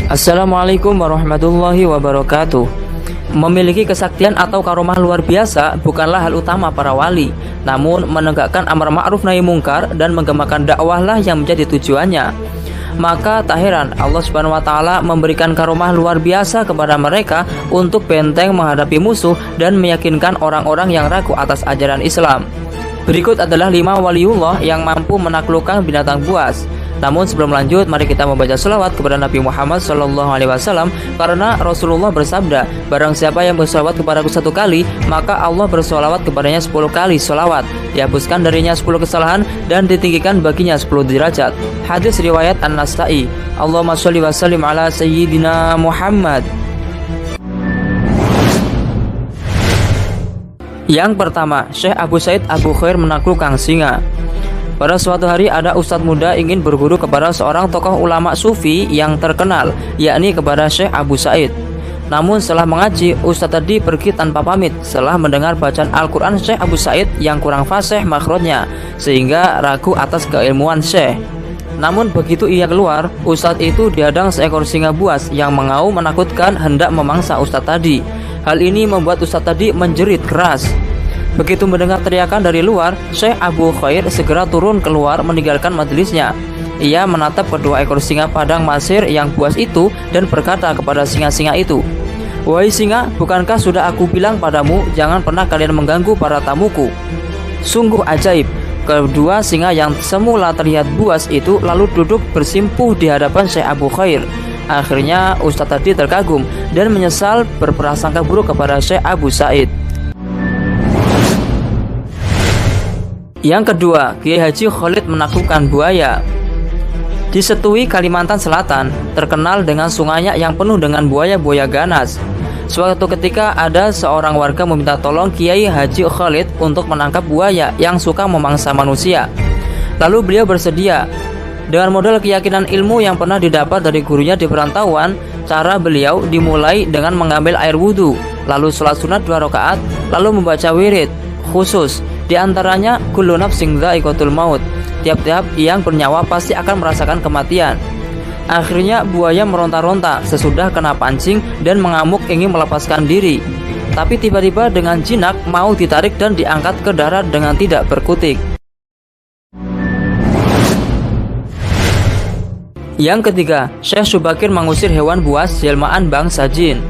Assalamualaikum warahmatullahi wabarakatuh. Memiliki kesaktian atau karomah luar biasa bukanlah hal utama para wali, namun menegakkan amar ma'ruf nahi mungkar dan menggemakan dakwahlah yang menjadi tujuannya. Maka tak heran Allah Subhanahu wa taala memberikan karomah luar biasa kepada mereka untuk benteng menghadapi musuh dan meyakinkan orang-orang yang ragu atas ajaran Islam. Berikut adalah 5 waliullah yang mampu menaklukkan binatang buas. Namun sebelum lanjut, mari kita membaca selawat kepada Nabi Muhammad SAW, karena Rasulullah bersabda, barang siapa yang berselawat kepadaku 1 kali, maka Allah berselawat kepadanya 10 kali selawat, dihapuskan darinya 10 kesalahan dan ditinggikan baginya 10 derajat. Hadis riwayat An-Nasa'i. Allahumma sholli wa sallim ala sayyidina Muhammad. Yang pertama, Syekh Abu Said Abu Khair menaklukkan singa. Pada suatu hari ada ustadz muda ingin berguru kepada seorang tokoh ulama sufi yang terkenal, yakni kepada Syekh Abu Said. Namun setelah mengaji, ustadz tadi pergi tanpa pamit setelah mendengar bacaan Al-Quran Syekh Abu Said yang kurang fasih makhrajnya, sehingga ragu atas keilmuan Syekh. Namun begitu ia keluar, ustadz itu dihadang seekor singa buas yang mengaum menakutkan hendak memangsa ustadz tadi. Hal ini membuat ustadz tadi menjerit keras. Begitu mendengar teriakan dari luar, Syekh Abu Khair segera turun keluar meninggalkan majelisnya. Ia menatap kedua ekor singa padang pasir yang buas itu dan berkata kepada singa-singa itu, "Wahai singa, bukankah sudah aku bilang padamu, jangan pernah kalian mengganggu para tamuku?" Sungguh ajaib, kedua singa yang semula terlihat buas itu lalu duduk bersimpuh di hadapan Syekh Abu Khair. Akhirnya ustadz tadi terkagum dan menyesal berprasangka buruk kepada Syekh Abu Said. Yang kedua, Kiai Haji Khalid menaklukkan buaya. Di Setui, Kalimantan Selatan, terkenal dengan sungainya yang penuh dengan buaya-buaya ganas. Suatu ketika ada seorang warga meminta tolong Kiai Haji Khalid untuk menangkap buaya yang suka memangsa manusia. Lalu beliau bersedia. Dengan modal keyakinan ilmu yang pernah didapat dari gurunya di perantauan, cara beliau dimulai dengan mengambil air wudhu, lalu sholat sunat 2 rakaat, lalu membaca wirid khusus. Di antaranya kullu nafsin dha'iqatul maut. Tiap-tiap yang bernyawa pasti akan merasakan kematian. Akhirnya buaya meronta-ronta sesudah kena pancing dan mengamuk ingin melepaskan diri. Tapi tiba-tiba dengan jinak mau ditarik dan diangkat ke darat dengan tidak berkutik. Yang ketiga, Syekh Subakir mengusir hewan buas jelmaan bangsa jin.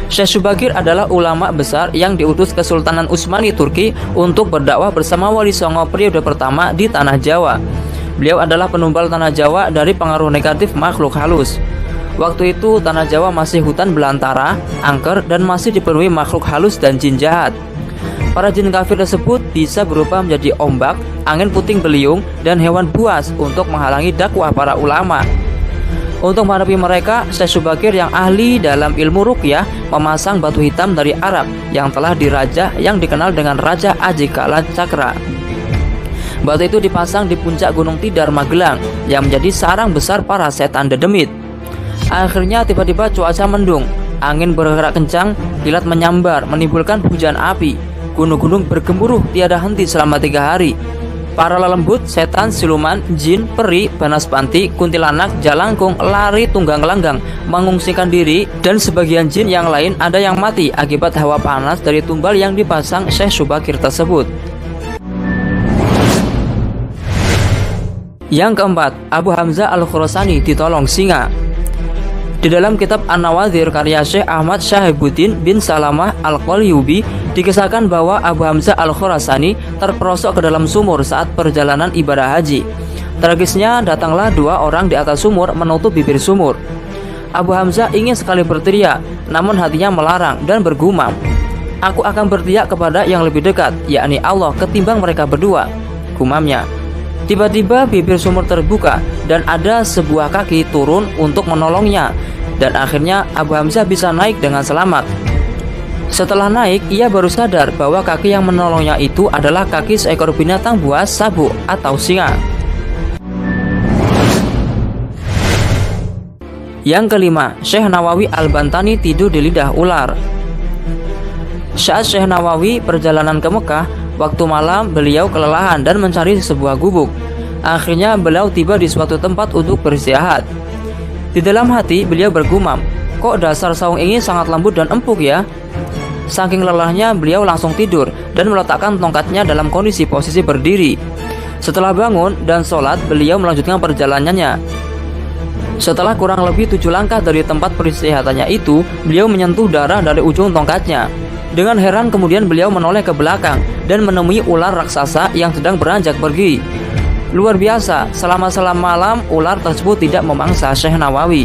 Syekh Subakir adalah ulama besar yang diutus Kesultanan Utsmani Turki untuk berdakwah bersama Wali Songo periode pertama di Tanah Jawa. Beliau adalah penumbal Tanah Jawa dari pengaruh negatif makhluk halus. Waktu itu Tanah Jawa masih hutan belantara, angker, dan masih dipenuhi makhluk halus dan jin jahat. Para jin kafir tersebut bisa berubah menjadi ombak, angin puting beliung, dan hewan buas untuk menghalangi dakwah para ulama. Untuk menghadapi mereka, Syekh Subakir yang ahli dalam ilmu ruqyah memasang batu hitam dari Arab yang telah dirajah yang dikenal dengan Raja Ajikala Cakra. Batu itu dipasang di puncak Gunung Tidar Magelang yang menjadi sarang besar para setan dedemit. Akhirnya tiba-tiba cuaca mendung, angin bergerak kencang, kilat menyambar menimbulkan hujan api. Gunung-gunung bergemuruh tiada henti selama 3 hari. Para lelembut, setan, siluman, jin, peri, banaspati, kuntilanak, jalangkung, lari tunggang langgang, mengungsikan diri, dan sebagian jin yang lain ada yang mati akibat hawa panas dari tumbal yang dipasang Syekh Subakir tersebut. Yang keempat, Abu Hamzah Al-Khurasani ditolong singa. Di dalam kitab An-Nawadhir karya Syekh Ahmad Syahibuddin bin Salamah Al-Qalyubi dikisahkan bahwa Abu Hamzah Al-Khurasani terperosok ke dalam sumur saat perjalanan ibadah haji. Tragisnya datanglah 2 orang di atas sumur menutup bibir sumur. Abu Hamzah ingin sekali berteriak, namun hatinya melarang dan bergumam, "Aku akan berteriak kepada yang lebih dekat, yakni Allah, ketimbang mereka berdua," gumamnya. Tiba-tiba bibir sumur terbuka dan ada sebuah kaki turun untuk menolongnya, dan akhirnya Abu Hamzah bisa naik dengan selamat. Setelah naik, ia baru sadar bahwa kaki yang menolongnya itu adalah kaki seekor binatang buas sabuk atau singa. Yang kelima, Syekh Nawawi Al-Bantani tidur di lidah ular. Saat Syekh Nawawi perjalanan ke Mekah, waktu malam beliau kelelahan dan mencari sebuah gubuk. Akhirnya beliau tiba di suatu tempat untuk beristirahat. Di dalam hati beliau bergumam, kok dasar saung ini sangat lembut dan empuk ya? Saking lelahnya beliau langsung tidur dan meletakkan tongkatnya dalam kondisi posisi berdiri. Setelah bangun dan sholat, beliau melanjutkan perjalanannya. Setelah kurang lebih 7 langkah dari tempat peristihatannya itu, beliau menyentuh darah dari ujung tongkatnya. Dengan heran kemudian beliau menoleh ke belakang dan menemui ular raksasa yang sedang beranjak pergi. Luar biasa, selama malam ular tersebut tidak memangsa Syekh Nawawi.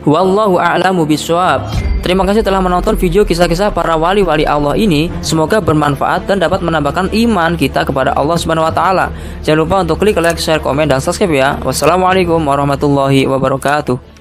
Wallahu a'lamu bishawab. Terima kasih telah menonton video kisah-kisah para wali-wali Allah ini. Semoga bermanfaat dan dapat menambahkan iman kita kepada Allah Subhanahu wa taala. Jangan lupa untuk klik like, share, komen dan subscribe ya. Wassalamualaikum warahmatullahi wabarakatuh.